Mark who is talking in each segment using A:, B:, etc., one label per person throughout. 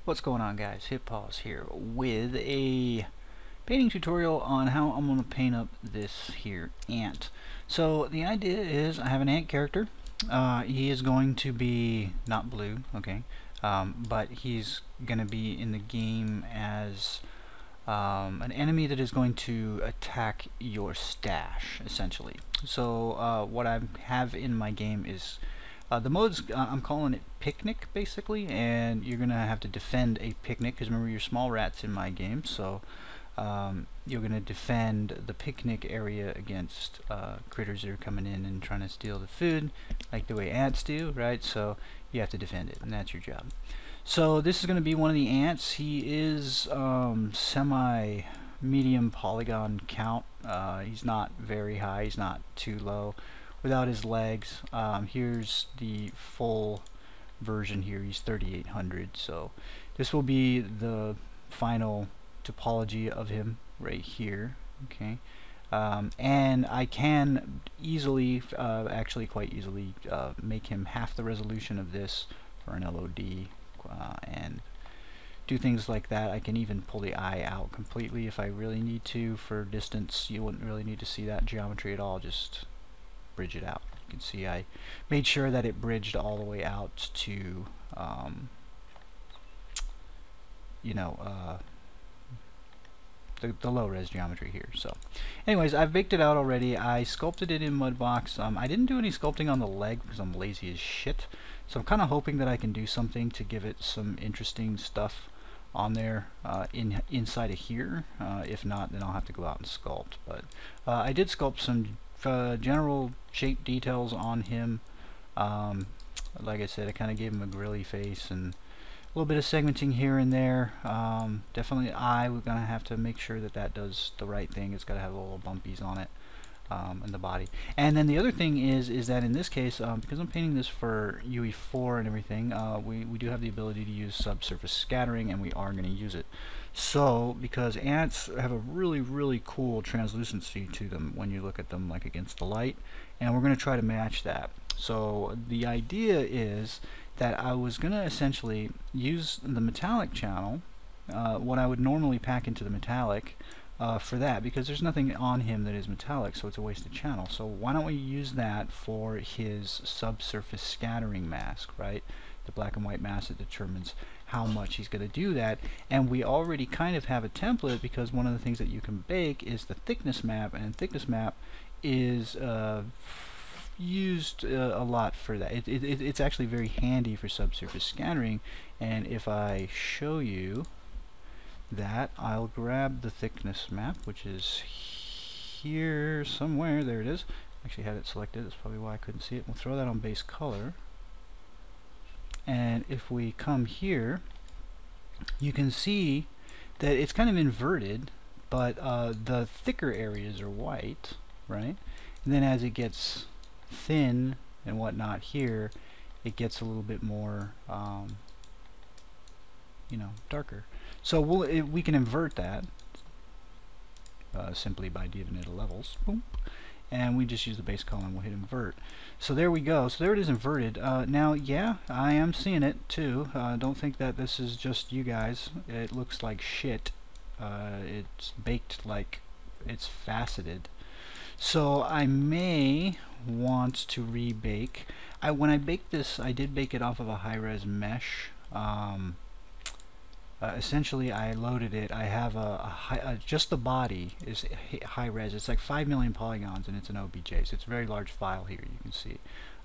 A: What's going on, guys? Hit pause here with a painting tutorial on how I'm going to paint up this here ant. So the idea is I have an ant character. He is going to be not blue, okay, but he's going to be in the game as an enemy that is going to attack your stash, essentially. So what I have in my game is the mode's, I'm calling it picnic, basically, and you're going to have to defend a picnic, because remember, you're small rats in my game, so you're going to defend the picnic area against critters that are coming in and trying to steal the food, like the way ants do, right? So you have to defend it, and that's your job. So this is going to be one of the ants. He is semi-medium polygon count. He's not very high, he's not too low. Without his legs, here's the full version here. He's 3800, so this will be the final topology of him right here, okay. And I can easily, actually quite easily, make him half the resolution of this for an LOD, and do things like that. I can even pull the eye out completely if I really need to. For distance, you wouldn't really need to see that geometry at all, just bridge it out. You can see I made sure that it bridged all the way out to the low-res geometry here. So anyways, I've baked it out already. I sculpted it in Mudbox. I didn't do any sculpting on the leg because I'm lazy as shit, so I'm kind of hoping that I can do something to give it some interesting stuff on there inside of here. If not, then I'll have to go out and sculpt. But I did sculpt some general shape details on him. Like I said, I kind of gave him a grilly face and a little bit of segmenting here and there. Definitely eye, we're going to have to make sure that that does the right thing. It's got to have little bumpies on it, in the body. And then the other thing is that in this case, because I'm painting this for UE4 and everything, we do have the ability to use subsurface scattering, and we are going to use it. So, because ants have a really cool translucency to them when you look at them like against the light, and we're going to try to match that. So the idea is that I was going to essentially use the metallic channel, what I would normally pack into the metallic, for that, because there's nothing on him that is metallic, so it's a wasted channel. So why don't we use that for his subsurface scattering mask, right? The black and white mask that determines how much he's going to do that. And we already kind of have a template, because one of the things that you can bake is the thickness map, and thickness map is used a lot for that. It's actually very handy for subsurface scattering. And if I show you that, I'll grab the thickness map, which is here somewhere. There it is. Actually had it selected, that's probably why I couldn't see it. We'll throw that on base color, and if we come here, you can see that it's kind of inverted, but the thicker areas are white, right? And then as it gets thin and whatnot here, it gets a little bit more darker. So we can invert that simply by giving it a levels. Boom. And we just use the base color and we'll hit invert. So there we go. So there it is inverted. Now, yeah, I am seeing it too. Don't think that this is just you guys. It looks like shit. It's baked like it's faceted. So I may want to rebake. When I baked this, I did bake it off of a high-res mesh. Essentially, I loaded it. I have just the body is high res. It's like 5 million polygons, and it's an OBJ, so it's a very large file here. You can see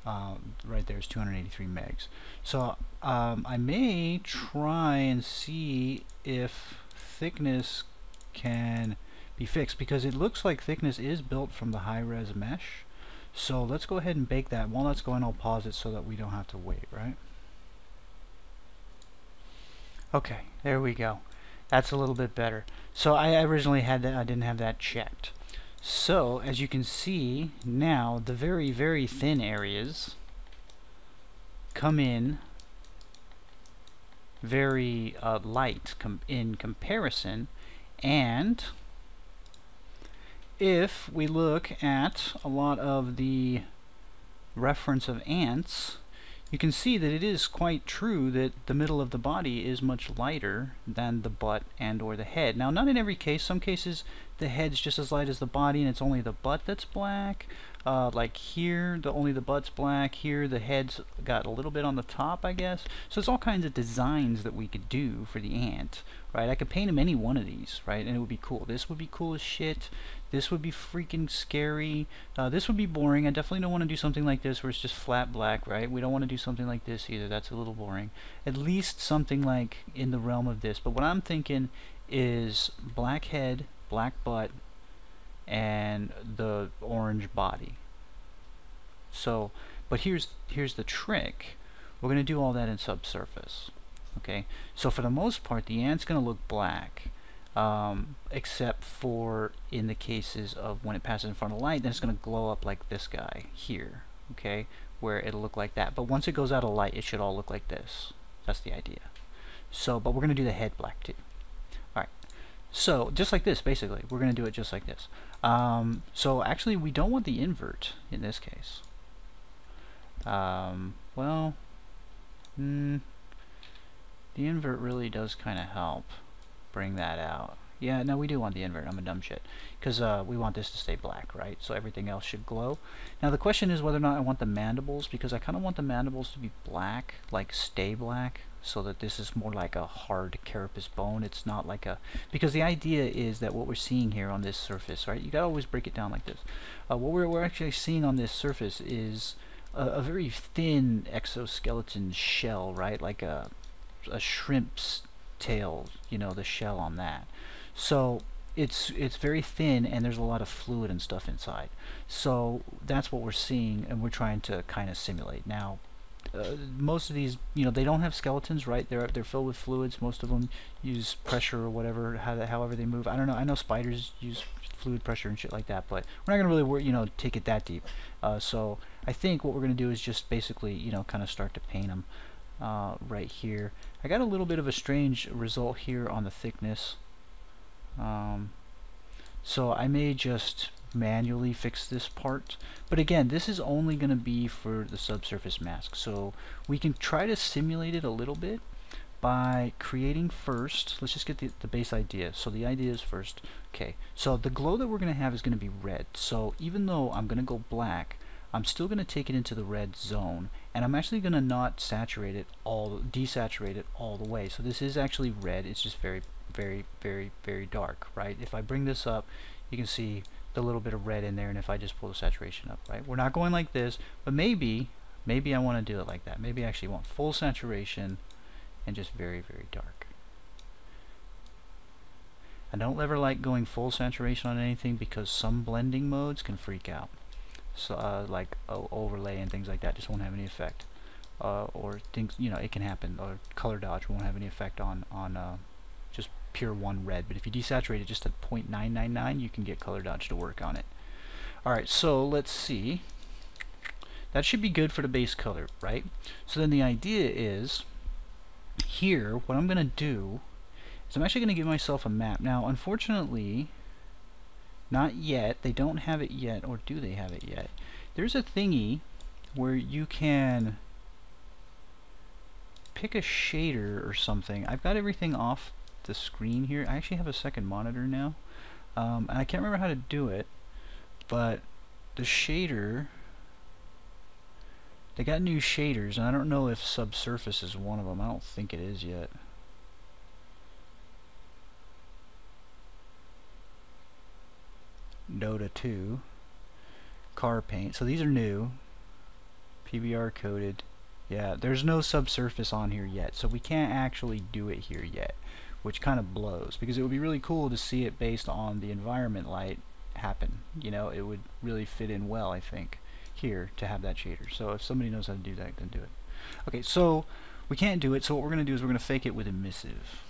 A: right there is 283 megs. So I may try and see if thickness can be fixed, because it looks like thickness is built from the high res mesh. So let's go ahead and bake that. While that's going, I'll pause it so that we don't have to wait, right? Okay, there we go. That's a little bit better. So I originally had that, I didn't have that checked. So as you can see now, the very thin areas come in very light in comparison. And if we look at a lot of the reference of ants, you can see that it is quite true that the middle of the body is much lighter than the butt and or the head. Now, not in every case. Some cases the head's just as light as the body and it's only the butt that's black. Like here, only the butt's black. Here, the head's got a little bit on the top, I guess. So there's all kinds of designs that we could do for the ant, right? I could paint him any one of these, right? And it would be cool. This would be cool as shit. This would be freaking scary. This would be boring. I definitely don't want to do something like this where it's just flat black, right? We don't want to do something like this either. That's a little boring. At least something like in the realm of this. But what I'm thinking is black head, black butt, and the orange body. So, but here's the trick. We're going to do all that in Subsurface. Okay, so for the most part, the ant's going to look black, except for in the cases of when it passes in front of light, then it's going to glow up like this guy here. Okay, where it'll look like that. But once it goes out of light, it should all look like this. That's the idea. So, but we're going to do the head black too. Alright, so just like this, basically. We're going to do it just like this. So actually, we don't want the invert in this case. Well, the invert really does kind of help bring that out. Yeah, no, we do want the invert. I'm a dumb shit. Because we want this to stay black, right? So everything else should glow. Now the question is whether or not I want the mandibles, because I kind of want the mandibles to be black, like stay black, so that this is more like a hard carapace bone. It's not like a... Because the idea is that what we're seeing here on this surface, right? You gotta always break it down like this. What we're actually seeing on this surface is a very thin exoskeleton shell, right? Like a shrimp's tail, you know, the shell on that. So it's very thin and there's a lot of fluid and stuff inside. So that's what we're seeing and we're trying to kind of simulate. Now, most of these, you know, they don't have skeletons, right? They're filled with fluids. Most of them use pressure or whatever, however they move. I don't know. I know spiders use fluid pressure and shit like that, but we're not gonna really, you know, take it that deep. So I think what we're gonna do is just basically, you know, kind of start to paint them right here. I got a little bit of a strange result here on the thickness. So I may just manually fix this part, but again, this is only going to be for the subsurface mask, so we can try to simulate it a little bit by creating first. Let's just get the base idea. So the idea is first, okay, so the glow that we're going to have is going to be red. So even though I'm going to go black, I'm still going to take it into the red zone, and I'm actually going to not desaturate it all the way. So this is actually red. It's just very, very, very, very dark, right? If I bring this up, you can see the little bit of red in there, and if I just pull the saturation up, right? We're not going like this, but maybe I want to do it like that. Maybe I actually want full saturation and just very, very dark. I don't ever like going full saturation on anything because some blending modes can freak out. So like overlay and things like that just won't have any effect, or things, you know, it can happen, or color dodge won't have any effect on just pure one red. But if you desaturate it just at 0.999, you can get color dodge to work on it. Alright, so let's see. That should be good for the base color, right? So then the idea is, here, what I'm going to do is I'm actually going to give myself a map. Now, unfortunately, not yet. They don't have it yet, or do they have it yet? There's a thingy where you can pick a shader or something. I've got everything off the screen here. I actually have a second monitor now, and I can't remember how to do it, but the shader, they got new shaders, and I don't know if Subsurface is one of them. I don't think it is yet. Dota 2, car paint. So these are new, PBR coded. Yeah, there's no subsurface on here yet, so we can't actually do it here yet, which kind of blows, because it would be really cool to see it based on the environment light happen. You know, it would really fit in well, I think, here to have that shader. So if somebody knows how to do that, then do it. Okay, so we can't do it, so what we're going to do is we're going to fake it with emissive.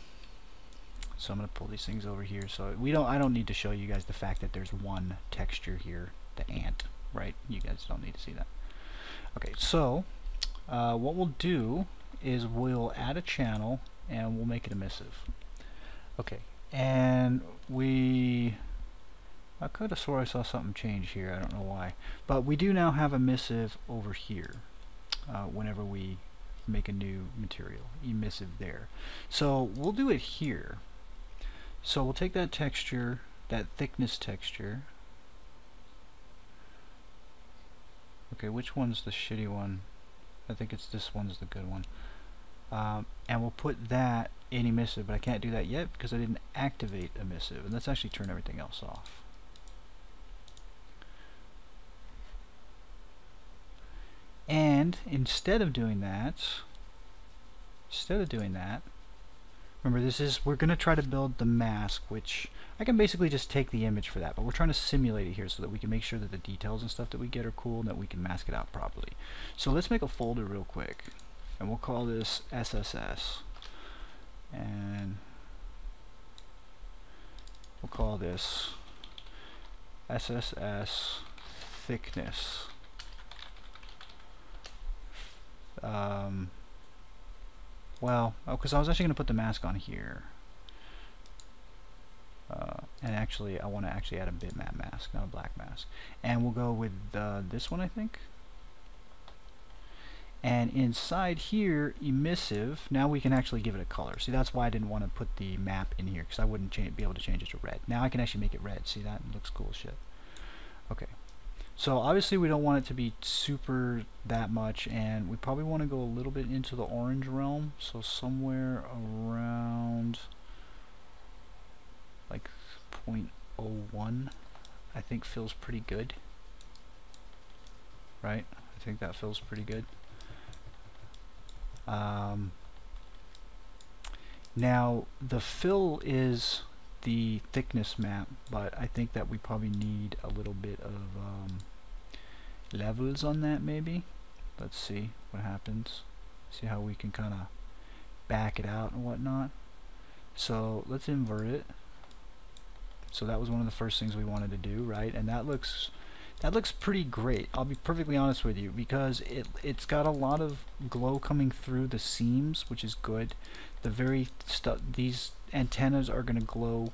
A: So I'm going to pull these things over here. So I don't need to show you guys the fact that there's one texture here, the ant, right? You guys don't need to see that. Okay, so what we'll do is we'll add a channel and we'll make it emissive. Okay, and I could have swore I saw something change here. I don't know why, but we do now have emissive over here. whenever we make a new material, emissive there. So we'll do it here. So we'll take that texture, that thickness texture. Okay, which one's the shitty one? I think it's this one's the good one. And we'll put that in emissive, but I can't do that yet because I didn't activate emissive. And let's actually turn everything else off. And instead of doing that, remember we're going to try to build the mask, which I can basically just take the image for that, but we're trying to simulate it here so that we can make sure that the details and stuff that we get are cool and that we can mask it out properly. So let's make a folder real quick, and we'll call this SSS, and we'll call this SSS thickness. Well, because I was actually going to put the mask on here. And actually, I want to actually add a bitmap mask, not a black mask. And we'll go with this one, I think. And inside here, emissive, now we can actually give it a color. See, that's why I didn't want to put the map in here, because I wouldn't be able to change it to red. Now I can actually make it red. See that? It looks cool as shit. Okay. So obviously we don't want it to be super that much, and we probably want to go a little bit into the orange realm. So somewhere around like 0.01 I think feels pretty good, right? I think that feels pretty good. Now the fill is the thickness map, but I think that we probably need a little bit of levels on that maybe. Let's see what happens. See how we can kind of back it out and whatnot. So let's invert it. So that was one of the first things we wanted to do, right? And that looks pretty great. I'll be perfectly honest with you, because it's got a lot of glow coming through the seams, which is good. These antennas are going to glow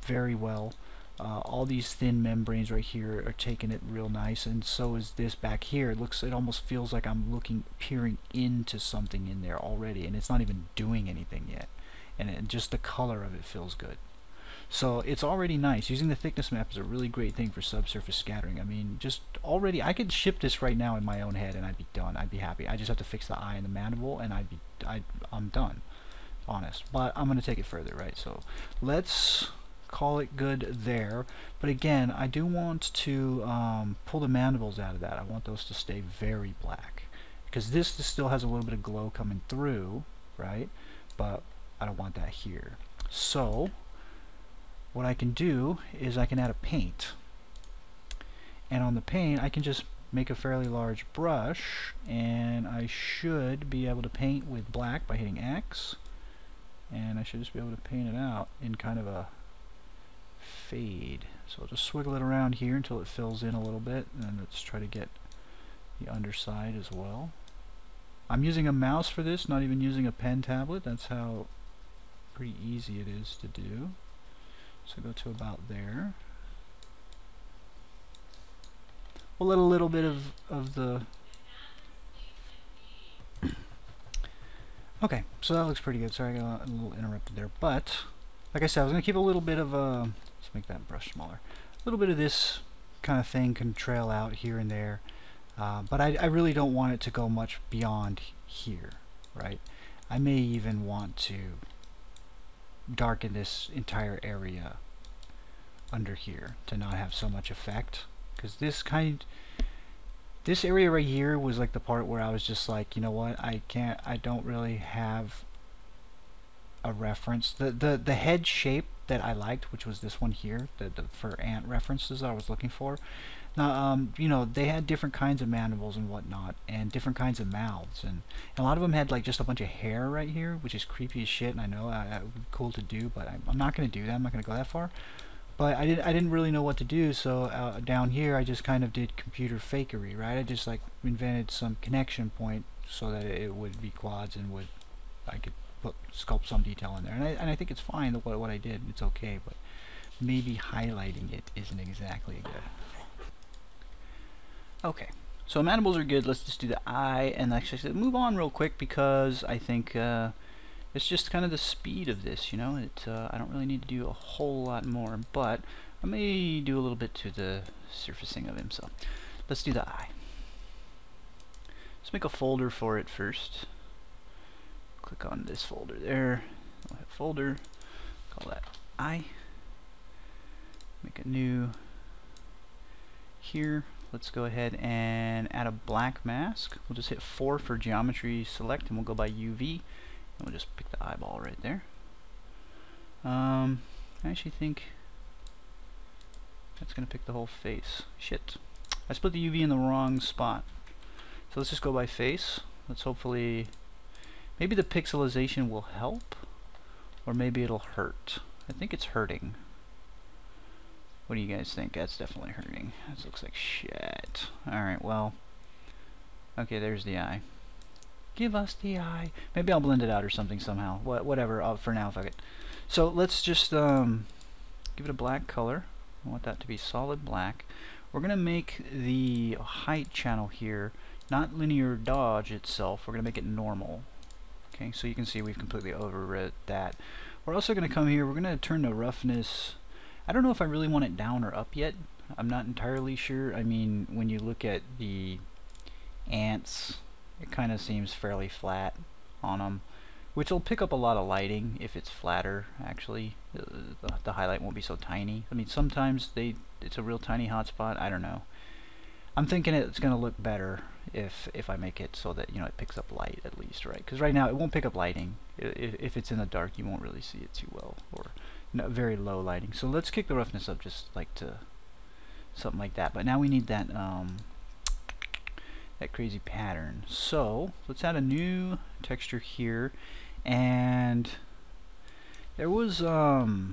A: very well. All these thin membranes right here are taking it real nice, and so is this back here. It almost feels like I'm peering into something in there already, and it's not even doing anything yet. And just the color of it feels good. So it's already nice. Using the thickness map is a really great thing for subsurface scattering. I mean, just already, I could ship this right now in my own head and I'd be done. I'd be happy. I just have to fix the eye and the mandible and I'm done. Honest. But I'm going to take it further, right? So let's call it good there. But again, I do want to pull the mandibles out of that. I want those to stay very black, because this still has a little bit of glow coming through, right? But I don't want that here. So what I can do is I can add a paint, and on the paint I can just make a fairly large brush, and I should be able to paint with black by hitting X, and I should just be able to paint it out in kind of a fade. So I'll just swiggle it around here until it fills in a little bit, and then let's try to get the underside as well. I'm using a mouse for this, not even using a pen tablet. That's how pretty easy it is to do. So go to about there. We'll let a little bit of the... Okay, so that looks pretty good. Sorry, I got a little interrupted there. But, like I said, I was going to keep a little bit of let's make that brush smaller. A little bit of this kind of thing can trail out here and there. But I really don't want it to go much beyond here, right? I may even want to darken this entire area under here to not have so much effect, because this area right here was like the part where I was just like, you know what, I don't really have a reference. The head shape that I liked, which was this one here, for ant references I was looking for. Now, you know, they had different kinds of mandibles and whatnot, and different kinds of mouths, and a lot of them had like just a bunch of hair right here, which is creepy as shit, and I know it would be cool to do, but I'm not going to do that. I'm not going to go that far. But I didn't really know what to do, so down here I just kind of did computer fakery, right? I just like invented some connection point so that it would be quads, and I could sculpt some detail in there, and I think it's fine what I did. It's okay, but maybe highlighting it isn't exactly good. Okay, So mandibles are good. Let's just do the eye, and actually move on real quick because I think it's just kind of the speed of this, you know. I don't really need to do a whole lot more, but I may do a little bit to the surfacing of him. So let's do the eye. Let's make a folder for it first. Click on this folder there. I'll hit folder. Call that eye. Make a new here. Let's go ahead and add a black mask. We'll just hit 4 for geometry select, and we'll go by UV, and we'll just pick the eyeball right there. I actually think that's gonna pick the whole face. Shit, I split the UV in the wrong spot. So let's just go by face. Let's hopefully, maybe the pixelization will help, or maybe it'll hurt. I think it's hurting. What do you guys think? That's definitely hurting. This looks like shit. Alright, well. Okay, there's the eye. Give us the eye. Maybe I'll blend it out or something somehow. Whatever, for now, fuck it. So let's just give it a black color. I want that to be solid black. We're going to make the height channel here not linear dodge itself. We're going to make it normal. Okay, so you can see we've completely overrid that. We're also going to come here. We're going to turn the roughness. I don't know if I really want it down or up yet. I'm not entirely sure. I mean, when you look at the ants, it kind of seems fairly flat on them, which will pick up a lot of lighting if it's flatter. Actually, the highlight won't be so tiny. I mean, sometimes it's a real tiny hotspot. I don't know. I'm thinking it's going to look better if I make it so that, you know, it picks up light at least, right? Because right now it won't pick up lighting. If it's in the dark, you won't really see it too well, or no, very low lighting. So let's kick the roughness up just like to something like that. But now we need that that crazy pattern. So let's add a new texture here, and there was knurled.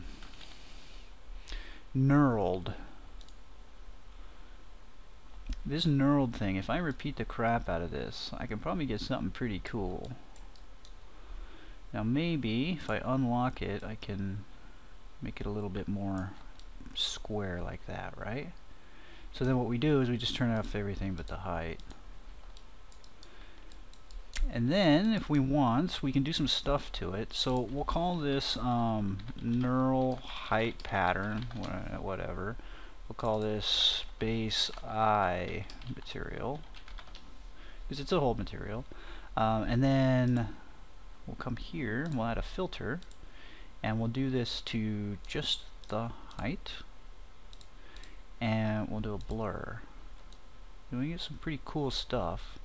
A: This knurled thing, if I repeat the crap out of this, I can probably get something pretty cool. Now maybe if I unlock it, I can make it a little bit more square like that, right? So then what we do is we just turn off everything but the height. And then if we want, we can do some stuff to it. So we'll call this knurl height pattern, whatever. We'll call this base eye material, because it's a whole material. And then we'll come here, we'll add a filter, and we'll do this to just the height, and we'll do a blur. And we get some pretty cool stuff.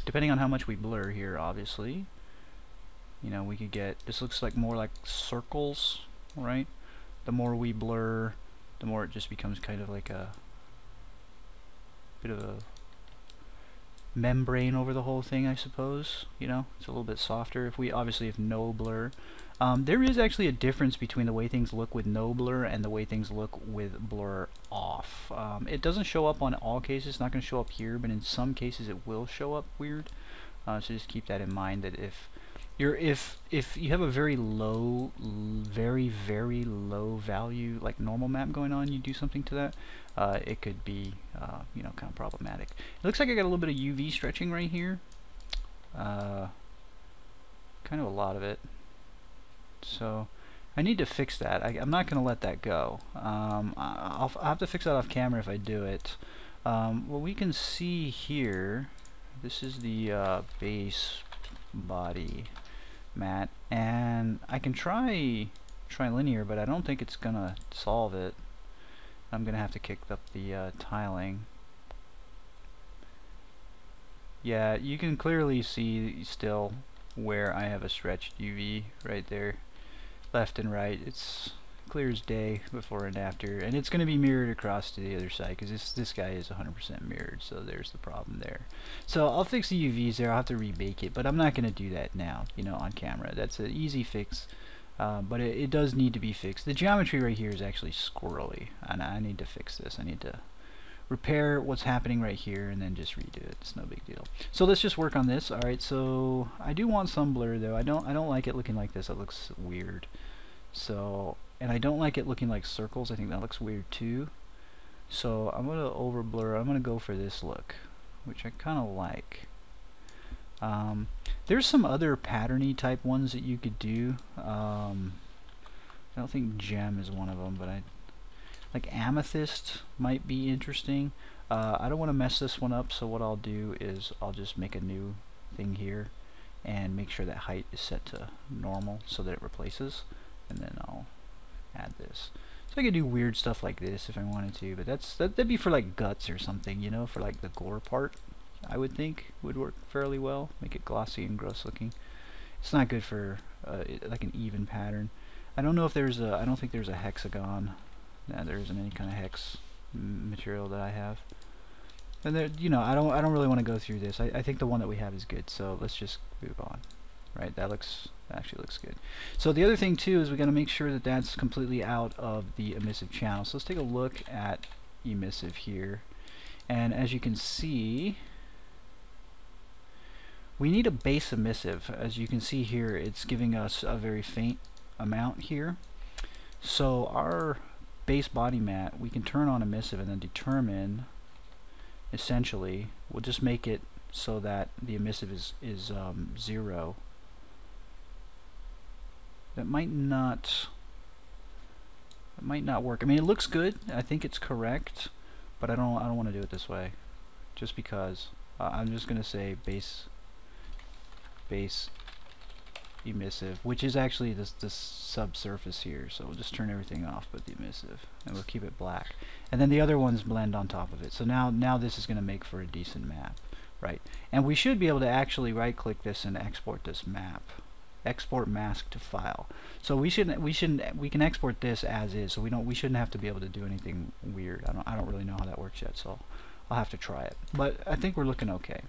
A: Depending on how much we blur here, obviously. You know, we could get, this looks like more like circles, right? The more we blur, the more it just becomes kind of like a bit of a membrane over the whole thing, I suppose. You know, it's a little bit softer. If we obviously have no blur, there is actually a difference between the way things look with no blur and the way things look with blur off. It doesn't show up on all cases. It's not going to show up here, but in some cases it will show up weird. So just keep that in mind, that if you have a very low, very low value like normal map going on, you do something to that, it could be you know, kind of problematic. It looks like I got a little bit of UV stretching right here, kind of a lot of it. So I need to fix that. I'm not going to let that go. I'll have to fix that off camera if I do it. What we can see here, this is the base body matte, and I can try linear, but I don't think it's gonna solve it. I'm gonna have to kick up the tiling. Yeah, you can clearly see still where I have a stretched UV right there, left and right. It's clear as day before and after, and it's going to be mirrored across to the other side, because this guy is 100% mirrored, so there's the problem there. So I'll fix the UVs there. I'll have to rebake it, but I'm not going to do that now, you know, on camera. That's an easy fix, but it does need to be fixed. The geometry right here is actually squirrely, and I need to fix this. I need to repair what's happening right here and then just redo it. It's no big deal. So let's just work on this. Alright, so I do want some blur though. I don't like it looking like this. It looks weird. So, and I don't like it looking like circles. I think that looks weird too. So I'm going to over blur. I'm going to go for this look, which I kind of like. There's some other patterny type ones that you could do. I don't think gem is one of them, but I like amethyst might be interesting. I don't want to mess this one up, so what I'll do is I'll just make a new thing here and make sure that height is set to normal so that it replaces, and then I'll add this. So I could do weird stuff like this if I wanted to, but that'd be for like guts or something, you know, for like the gore part. I would think would work fairly well. Make it glossy and gross looking. It's not good for like an even pattern. I don't know if there's a. I don't think there's a hexagon. Nah, there isn't any kind of hex material that I have. And there, you know, I don't really want to go through this. I think the one that we have is good. So let's just move on. Right? That actually looks good. So the other thing too is we got to make sure that that's completely out of the emissive channel. So let's take a look at emissive here, and as you can see, we need a base emissive. As you can see here, it's giving us a very faint amount here. So our base body mat, we can turn on emissive and then determine, essentially, we'll just make it so that the emissive is 0. That might not work. I mean, it looks good. I think it's correct, but I don't want to do it this way, just because I'm just gonna say base emissive, which is actually this subsurface here. So we'll just turn everything off but the emissive, and we'll keep it black, and then the other ones blend on top of it. So now this is going to make for a decent map, right? And we should be able to actually right click this and export this map, export mask to file. So we can export this as is, so we shouldn't have to be able to do anything weird. I don't really know how that works yet, so I'll have to try it, but I think we're looking okay.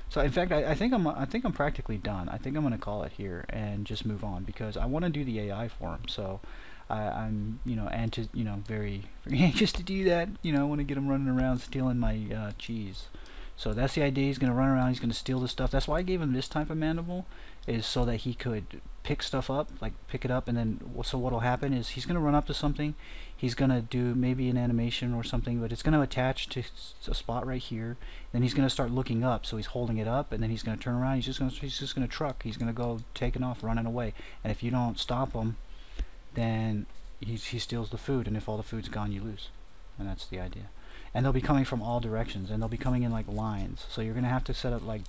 A: So in fact, I think I'm practically done. I think I'm going to call it here and just move on, because I want to do the AI for him. So I'm very anxious to do that. You know, I want to get him running around stealing my cheese. So that's the idea. He's going to run around. He's going to steal the stuff. That's why I gave him this type of mandible, is so that he could pick stuff up, like pick it up, and then so what'll happen is he's going to run up to something. He's going to do maybe an animation or something, but it's going to attach to a spot right here. Then he's going to start looking up, so he's holding it up, and then he's going to turn around. He's just going to truck. He's going to go taking off, running away. And if you don't stop him, then he steals the food, and if all the food's gone, you lose. And that's the idea. And they'll be coming from all directions, and they'll be coming in like lines. So you're going to have to set up, like,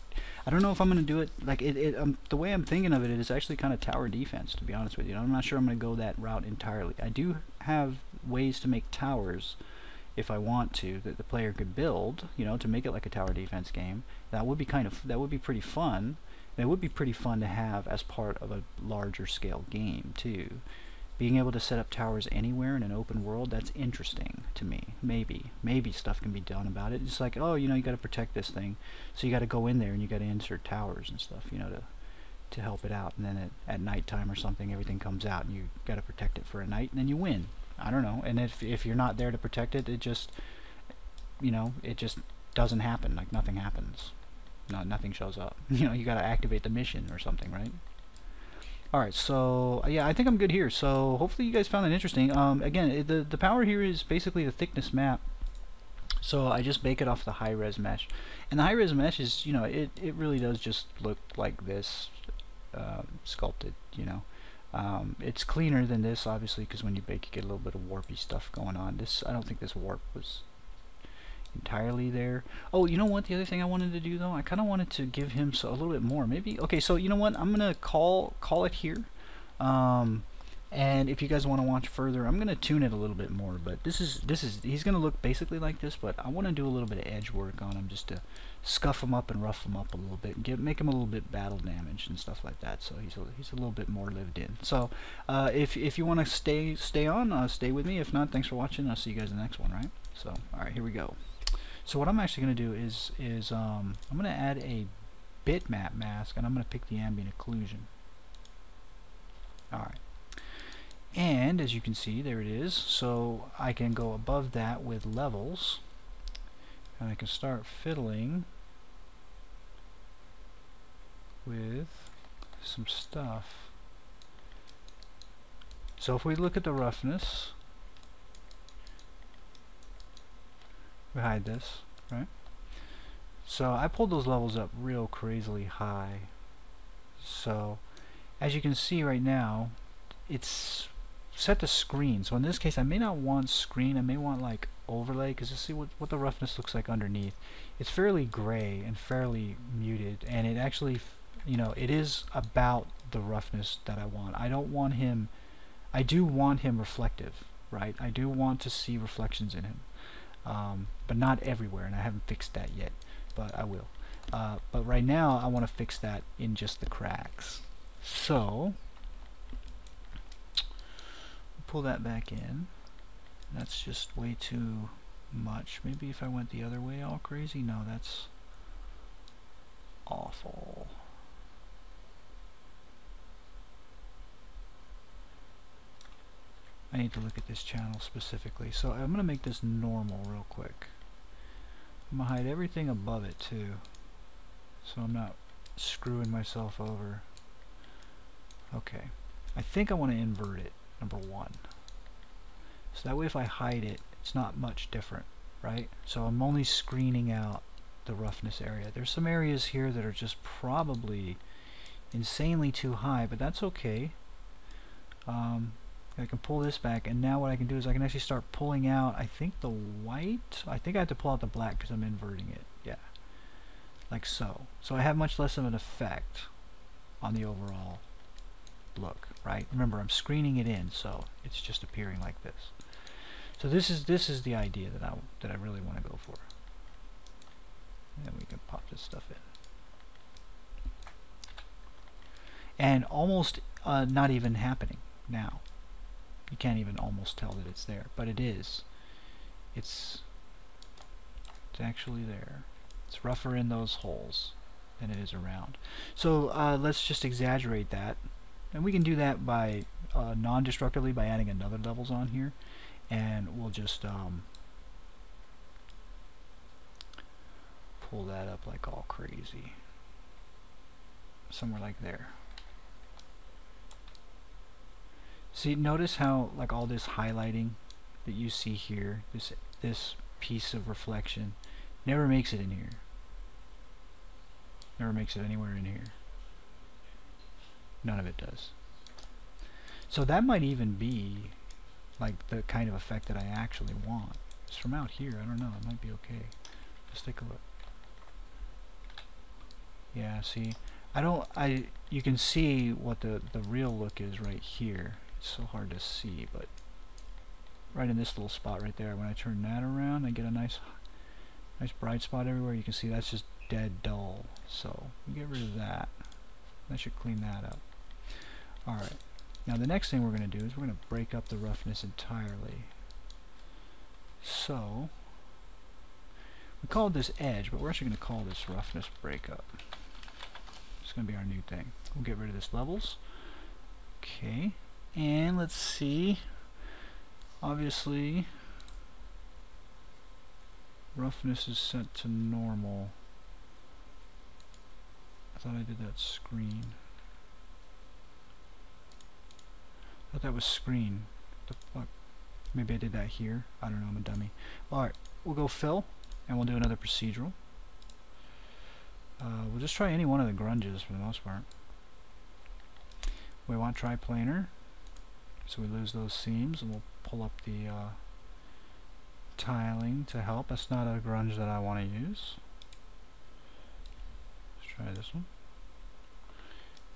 A: I don't know if I'm going to do it like the way I'm thinking of it is actually kind of tower defense, to be honest with you. I'm not sure I'm going to go that route entirely. I do have ways to make towers if I want to, that the player could build, you know, to make it like a tower defense game. That would be pretty fun. And it would be pretty fun to have as part of a larger scale game too. Being able to set up towers anywhere in an open world, that's interesting to me. Maybe stuff can be done about it. It's like, oh, you know, you got to protect this thing, so you got to go in there and you got to insert towers and stuff, you know, to help it out. And then at nighttime or something, everything comes out, and you got to protect it for a night, and then you win. I don't know. And if you're not there to protect it, it just, you know, it just doesn't happen. Like nothing happens. Nothing shows up. You know, you got to activate the mission or something, right? Alright, so yeah, I think I'm good here. So hopefully you guys found it interesting. Again, the power here is basically the thickness map. So I just bake it off the high-res mesh. And the high-res mesh is, you know, it really does just look like this, sculpted, you know. It's cleaner than this, obviously, because when you bake you get a little bit of warpy stuff going on. I don't think this warp was entirely there. Oh, you know what, the other thing I wanted to do though, I kind of wanted to give him a little bit more, maybe. Okay, so you know what, I'm gonna call it here, and if you guys want to watch further, I'm gonna tune it a little bit more. But he's gonna look basically like this, but I want to do a little bit of edge work on him, just to scuff him up and rough him up a little bit, and make him a little bit battle damaged and stuff like that, so he's a little bit more lived in. So if you want to stay on, stay with me. If not, thanks for watching. I'll see you guys in the next one, right? So alright, here we go. So what I'm actually going to do is I'm going to add a bitmap mask, and I'm going to pick the ambient occlusion. Alright. And as you can see, there it is. So I can go above that with levels, and I can start fiddling with some stuff. So if we look at the roughness, We hide this, right? So I pulled those levels up real crazily high. So as you can see right now, it's set to screen. So in this case, I may not want screen. I may want like overlay, because to see what the roughness looks like underneath. It's fairly gray and fairly muted, and it actually, you know, it is about the roughness that I want. I don't want him. I do want him reflective, right? I do want to see reflections in him, but not everywhere, and I haven't fixed that yet, but I will. But right now, I want to fix that in just the cracks. So pull that back in. That's just way too much. Maybe if I went the other way all crazy. No, that's awful. I need to look at this channel specifically. So I'm going to make this normal real quick. I'm going to hide everything above it too, so I'm not screwing myself over. Okay. I think I want to invert it, number one. So that way if I hide it, it's not much different, right? So I'm only screening out the roughness area. There's some areas here that are just probably insanely too high, but that's okay. I can pull this back, and now what I can do is I can actually start pulling out, I think, the white. I think I have to pull out the black because I'm inverting it. Yeah, like so. So I have much less of an effect on the overall look, right? Remember, I'm screening it in, so it's just appearing like this. So this is the idea that I really want to go for. And we can pop this stuff in. And almost not even happening now. You can't even almost tell that it's there, but it is. It's actually there. It's rougher in those holes than it is around. So let's just exaggerate that, and we can do that by non-destructively by adding another levels on here, and we'll just pull that up like all crazy, somewhere like there. See, notice how like all this highlighting that you see here, this piece of reflection, never makes it in here. Never makes it anywhere in here. None of it does. So that might even be like the kind of effect that I actually want. It's from out here. I don't know. It might be okay. Let's take a look. Yeah. See, you can see what the real look is right here. It's so hard to see, but right in this little spot right there, when I turn that around, I get a nice bright spot everywhere. You can see that's just dead dull. So we get rid of that. That should clean that up. Alright. Now the next thing we're going to do is we're going to break up the roughness entirely. So we called this edge, but we're actually going to call this roughness breakup. It's going to be our new thing. We'll get rid of this levels. Okay. And let's see. Obviously, roughness is set to normal. I thought I did that screen. I thought that was screen. What the fuck? Maybe I did that here. I don't know, I'm a dummy. Alright, we'll go fill, and we'll do another procedural. We'll just try any one of the grunges for the most part. We want triplanar, so we lose those seams, and we'll pull up the tiling to help. That's not a grunge that I want to use. Let's try this one.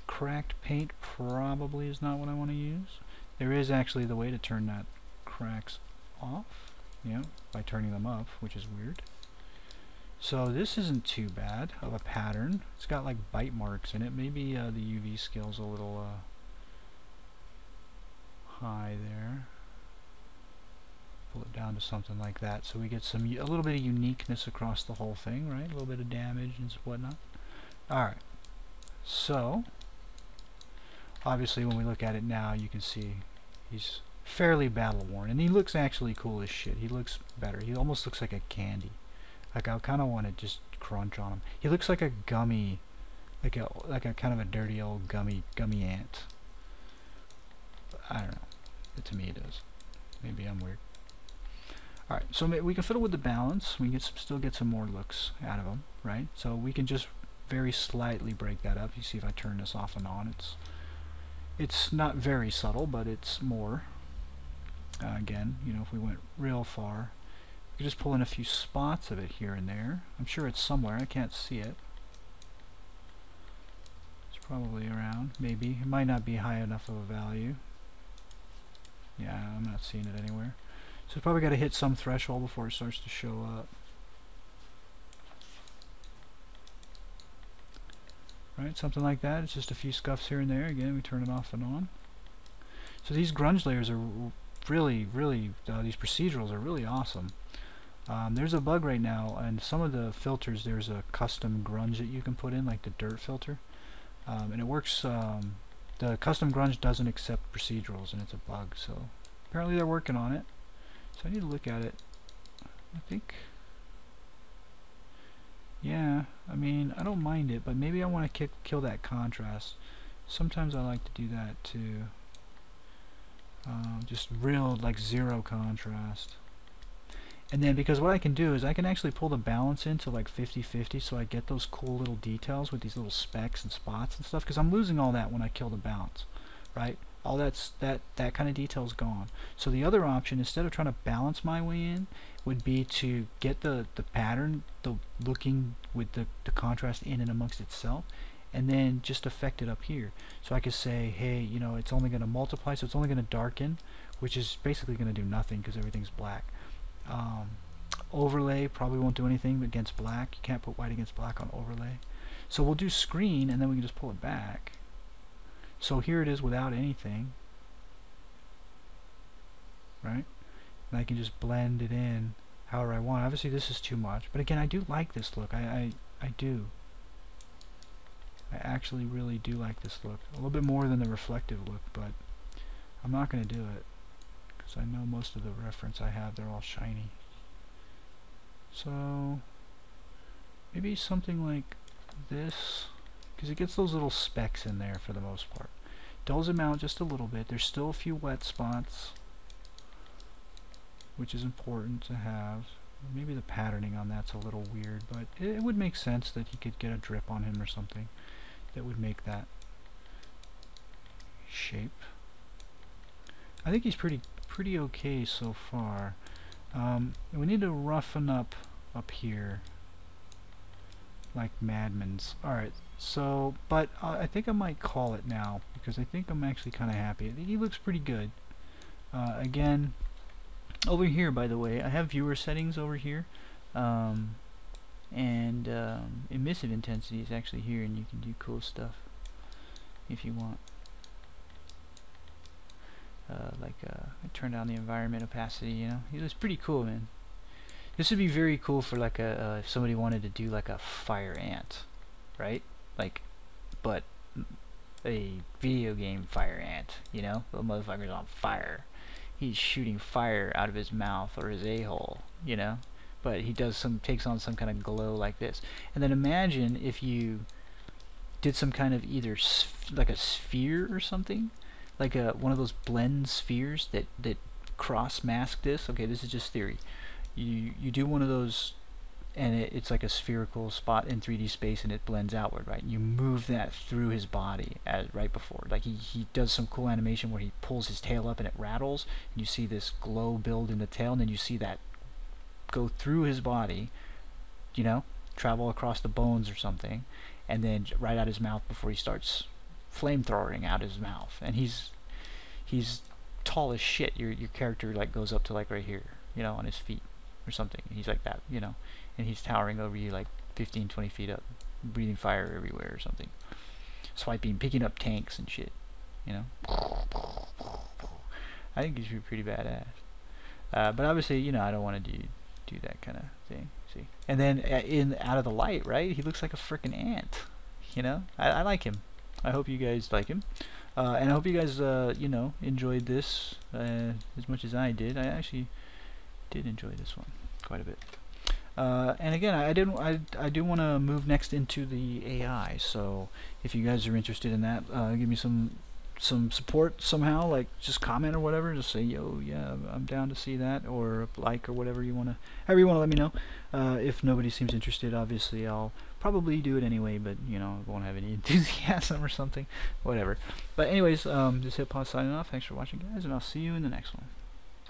A: Cracked paint probably is not what I want to use. There is actually the way to turn that cracks off, yeah, by turning them up, which is weird. So this isn't too bad of a pattern. It's got like bite marks in it. Maybe the UV scale's a little high there. Pull it down to something like that, so we get a little bit of uniqueness across the whole thing, right? A little bit of damage and whatnot. Alright, so obviously when we look at it now, you can see he's fairly battle worn, and he looks actually cool as shit. He looks better. He almost looks like a candy. Like I kind of want to just crunch on him. He looks like a gummy, like a kind of a dirty old gummy ant. I don't know. But to me it is. Maybe I'm weird. Alright, so we can fiddle with the balance. We can still get some more looks out of them, right? So we can just very slightly break that up. You see if I turn this off and on, it's not very subtle, but it's more. Again, you know, if we went real far, we could just pull in a few spots of it here and there. I'm sure it's somewhere. I can't see it. It's probably around. Maybe. It might not be high enough of a value. Yeah, I'm not seeing it anywhere. So it's probably got to hit some threshold before it starts to show up. Right, something like that. It's just a few scuffs here and there. Again, we turn it off and on. So these grunge layers are really, these procedurals are really awesome. There's a bug right now, and some of the filters, there's a custom grunge that you can put in, like the dirt filter. And it works, the custom grunge doesn't accept procedurals, and it's a bug. So apparently they're working on it. So I need to look at it. I think, yeah, I mean, I don't mind it, but maybe I want to kill that contrast. Sometimes I like to do that too. Just real, like, zero contrast. And then, because what I can do is I can actually pull the balance into like 50-50, so I get those cool little details with these little specks and spots and stuff, because I'm losing all that when I kill the balance, right? All that kind of detail is gone. So the other option, instead of trying to balance my way in, would be to get the pattern, the looking with the contrast in and amongst itself, and then just affect it up here. So I could say, hey, you know, it's only going to multiply, so it's only going to darken, which is basically going to do nothing because everything's black. Overlay probably won't do anything against black. You can't put white against black on overlay. So we'll do screen, and then we can just pull it back. So here it is without anything, right? And I can just blend it in however I want. Obviously this is too much, but again, I do like this look. I do. I actually really do like this look. A little bit more than the reflective look, but I'm not going to do it because I know most of the reference I have, they're all shiny. So maybe something like this, because it gets those little specks in there for the most part. Dulls them out just a little bit. There's still a few wet spots, which is important to have. Maybe the patterning on that's a little weird, but it would make sense that he could get a drip on him or something that would make that shape. I think he's pretty okay so far. We need to roughen up here like madmans. Alright, so, but I think I might call it now, because I think I'm actually kind of happy. I think he looks pretty good. Again, over here, by the way, I have viewer settings over here, and emissive intensity is actually here, and you can do cool stuff if you want. I turned down the environment opacity, you know. It was pretty cool, man. This would be very cool for like if somebody wanted to do like a fire ant, right? Like, but a video game fire ant, you know? The motherfucker's on fire. He's shooting fire out of his mouth or his a-hole, you know? But he takes on some kind of glow like this. And then imagine if you did some kind of either like a sphere or something, like one of those blend spheres that cross mask this. Okay, this is just theory. You do one of those, and it's like a spherical spot in 3D space, and it blends outward, right? You move that through his body right before, like he does some cool animation where he pulls his tail up and it rattles, and you see this glow build in the tail, and then you see that go through his body, you know, travel across the bones or something, and then right out his mouth before he starts flamethrowing out his mouth. And he's tall as shit. Your character like goes up to like right here, you know, on his feet or something. He's like that, you know, and he's towering over you like 15-20 feet up, breathing fire everywhere or something, swiping, picking up tanks and shit, you know. I think he should be pretty badass. But obviously, you know, I don't want to do that kind of thing. See, and then out of the light, right? He looks like a freaking ant. You know, I like him. I hope you guys like him, and I hope you guys, you know, enjoyed this as much as I did. I actually did enjoy this one quite a bit. And again, I do want to move next into the AI. So if you guys are interested in that, give me some some support somehow, like just comment or whatever, just say, yo, yeah, I'm down to see that, or like, or whatever you want to, however you want to let me know. If nobody seems interested, obviously I'll probably do it anyway, but you know, I won't have any enthusiasm or something, whatever. But anyways, this Hip Hop signing off. Thanks for watching, guys, and I'll see you in the next one.